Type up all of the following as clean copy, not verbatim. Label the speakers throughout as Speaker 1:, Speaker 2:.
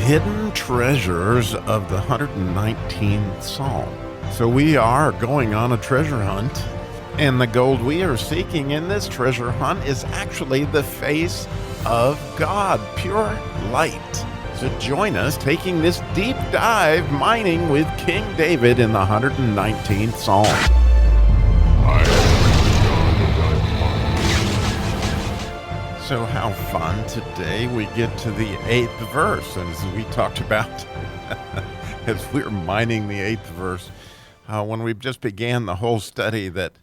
Speaker 1: hidden treasures of the 119th Psalm. So we are going on a treasure hunt, and the gold we are seeking in this treasure hunt is actually the face of God, pure light. So join us taking this deep dive mining with King David in the 119th Psalm. So how fun. Today we get to the 8th verse, and as we talked about as we were mining the 8th verse, when we just began the whole study, that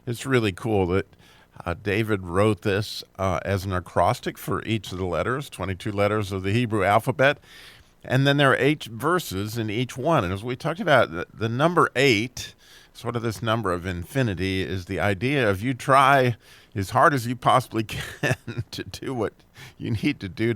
Speaker 1: it's really cool that David wrote this as an acrostic for each of the letters, 22 letters of the Hebrew alphabet, and then there are 8 verses in each one. And as we talked about, the number 8, sort of this number of infinity, is the idea of you try as hard as you possibly can to do what you need to do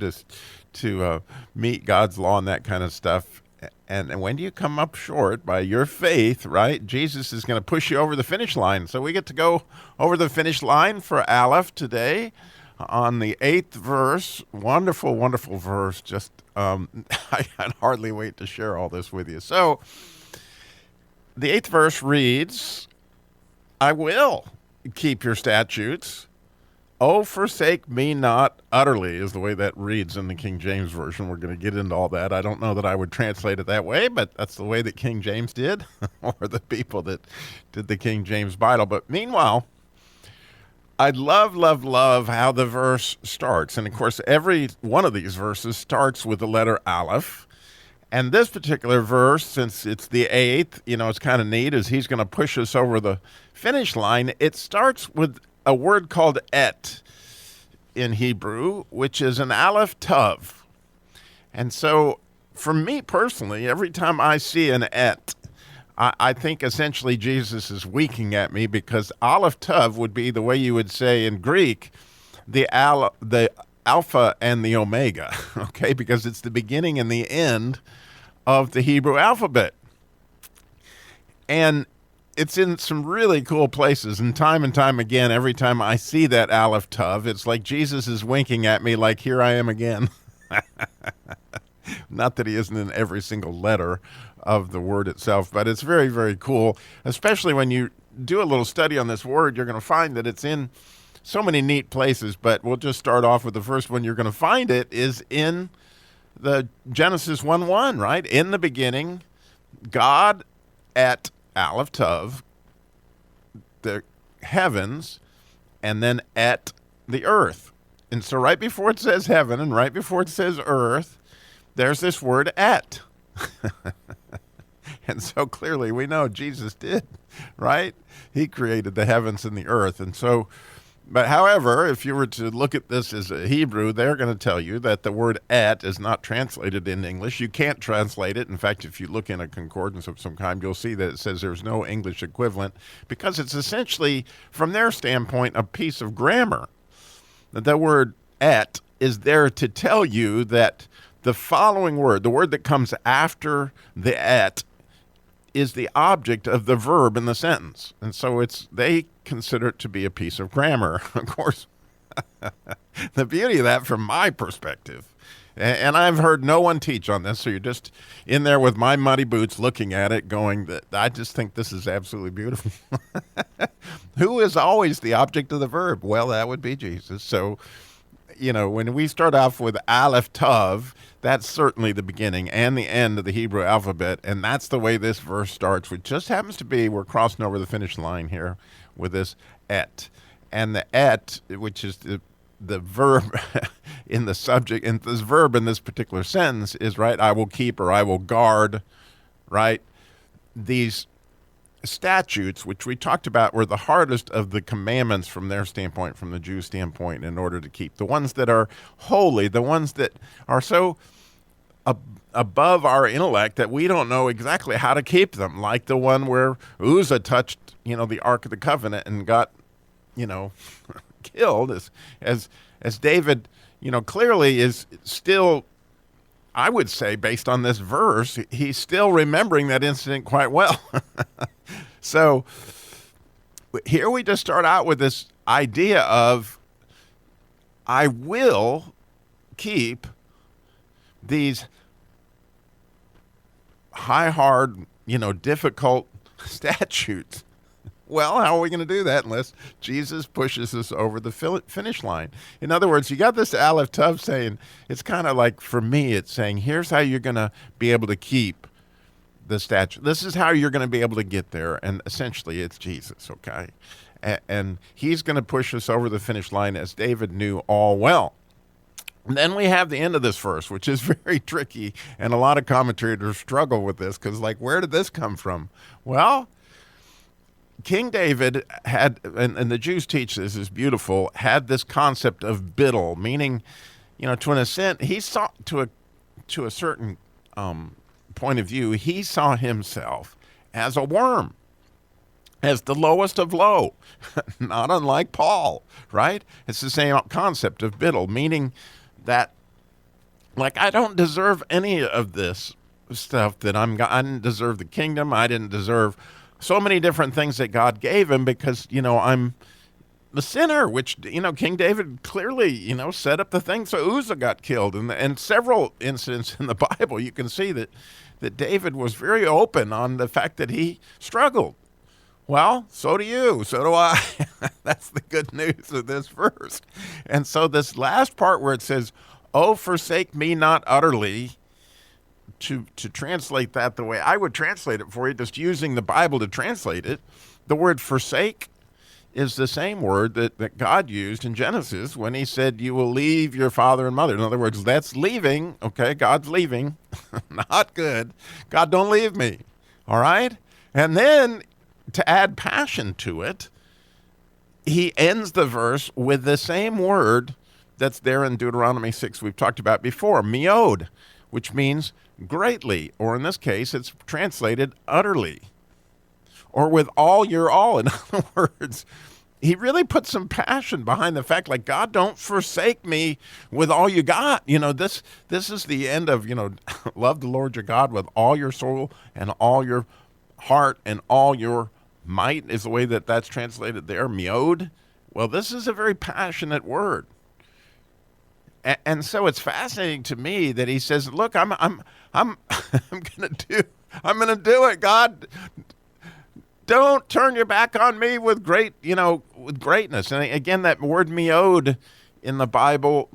Speaker 1: to meet God's law and that kind of stuff. And when you come up short by your faith, right, Jesus is going to push you over the finish line. So we get to go over the finish line for Alef today on the 8th verse. Wonderful, wonderful verse. Just I can hardly wait to share all this with you. So the 8th verse reads, I will keep your statutes. Oh, forsake me not utterly, is the way that reads in the King James Version. We're going to get into all that. I don't know that I would translate it that way, but that's the way that King James did, or the people that did the King James Bible. But meanwhile, I love, love, love how the verse starts. And of course, every one of these verses starts with the letter Alef. And this particular verse, since it's the 8th, it's kind of neat, as he's going to push us over the finish line. It starts with a word called et in Hebrew, which is an Alef Tav. And so for me personally, every time I see an et, I think essentially Jesus is winking at me, because Alef Tav would be the way you would say in Greek, the Alpha and the Omega, okay? Because it's the beginning and the end of the Hebrew alphabet. And it's in some really cool places, and time again, every time I see that Alef Tav, it's like Jesus is winking at me like, here I am again. Not that he isn't in every single letter of the word itself, but it's very, very cool, especially when you do a little study on this word. You're going to find that it's in so many neat places, but we'll just start off with the first one. You're going to find it is in the Genesis 1:1, right? In the beginning, God at Alef Tav, the heavens, and then at the earth. And so right before it says heaven and right before it says earth, there's this word at. And so clearly we know Jesus did, right? He created the heavens and the earth. And so, but however, if you were to look at this as a Hebrew, they're going to tell you that the word at is not translated in English. You can't translate it. In fact, if you look in a concordance of some kind, you'll see that it says there's no English equivalent, because it's essentially, from their standpoint, a piece of grammar. That the word at is there to tell you that the following word, the word that comes after the at, is the object of the verb in the sentence. And so they consider it to be a piece of grammar. Of course, the beauty of that from my perspective, and I've heard no one teach on this, so you're just in there with my muddy boots looking at it going, that I just think this is absolutely beautiful. Who is always the object of the verb? Well, that would be Jesus. So, when we start off with Alef Tav, that's certainly the beginning and the end of the Hebrew alphabet, and that's the way this verse starts, which just happens to be, we're crossing over the finish line here with this et. And the et, which is the verb in the subject, and this verb in this particular sentence is, right, I will keep or I will guard, right? These statutes, which we talked about, were the hardest of the commandments from their standpoint, from the Jew standpoint, in order to keep. The ones that are holy, the ones that are so above our intellect that we don't know exactly how to keep them, like the one where Uzzah touched, the Ark of the Covenant and got, killed, as David, clearly is still, I would say, based on this verse, he's still remembering that incident quite well. So here we just start out with this idea of, I will keep these high, hard, difficult statutes. Well, how are we going to do that unless Jesus pushes us over the finish line? In other words, you got this Alef Tov saying, it's kind of like, for me, it's saying, here's how you're going to be able to keep the statute. This is how you're going to be able to get there. And essentially, it's Jesus, okay? And he's going to push us over the finish line, as David knew all well. And then we have the end of this verse, which is very tricky. And a lot of commentators struggle with this because, like, where did this come from? Well, King David had, and the Jews teach this, is beautiful, had this concept of biddle, meaning, to an extent, he saw, to a certain point of view, he saw himself as a worm, as the lowest of low, not unlike Paul, right? It's the same concept of biddle, meaning that, like, I don't deserve any of this stuff that I didn't deserve the kingdom, I didn't deserve so many different things that God gave him because, I'm the sinner, which, King David clearly, set up the thing so Uzzah got killed. And several incidents in the Bible, you can see that David was very open on the fact that he struggled. Well, so do you, so do I. That's the good news of this verse. And so this last part where it says, "Oh, forsake me not utterly," to translate that the way I would translate it for you, just using the Bible to translate it, the word forsake is the same word that God used in Genesis when he said, you will leave your father and mother. In other words, that's leaving, okay? God's leaving. Not good. God, don't leave me, all right? And then to add passion to it, he ends the verse with the same word that's there in Deuteronomy 6 we've talked about before, meod, which means greatly, or in this case, it's translated utterly, or with all your all. In other words, he really put some passion behind the fact, like, God, don't forsake me with all you got. This is the end of, love the Lord your God with all your soul and all your heart and all your might is the way that's translated there, meod. Well, this is a very passionate word. And so it's fascinating to me that he says, look, I'm going to do it, God. Don't turn your back on me with with greatness. And again, that word meod in the Bible,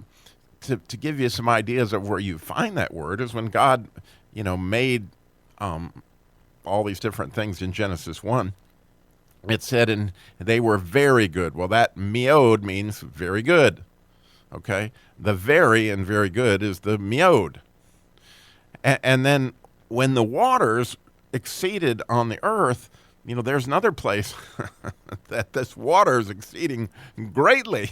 Speaker 1: to give you some ideas of where you find that word, is when God, made all these different things in Genesis 1. It said, and they were very good. Well, that meod means very good. Okay, the very and very good is the meod. And then when the waters exceeded on the earth, there's another place that this water is exceeding greatly.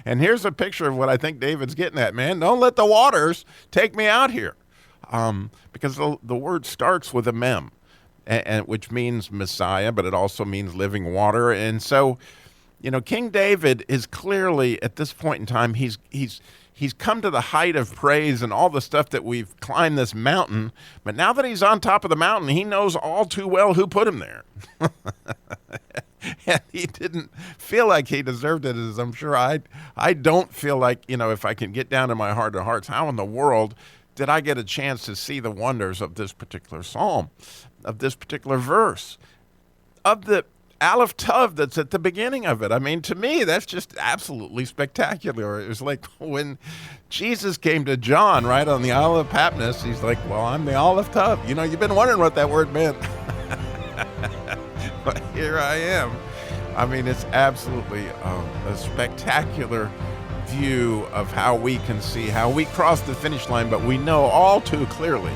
Speaker 1: And here's a picture of what I think David's getting at, man. Don't let the waters take me out here. Because the word starts with a mem, and which means Messiah, but it also means living water. And so, King David is clearly, at this point in time, he's come to the height of praise and all the stuff that we've climbed this mountain. But now that he's on top of the mountain, he knows all too well who put him there. And he didn't feel like he deserved it, as I'm sure I don't feel like, if I can get down to my heart of hearts, how in the world did I get a chance to see the wonders of this particular psalm, of this particular verse, of the Alef Tov that's at the beginning of it? I mean, to me, that's just absolutely spectacular. It was like when Jesus came to John, right, on the Isle of Patmos, he's like, well, I'm the Alef Tov. You've been wondering what that word meant. But here I am. I mean, it's absolutely a spectacular view of how we can see, how we crossed the finish line, but we know all too clearly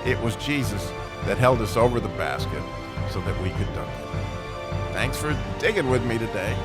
Speaker 1: it was Jesus that held us over the basket so that we could dunk it. Thanks for digging with me today.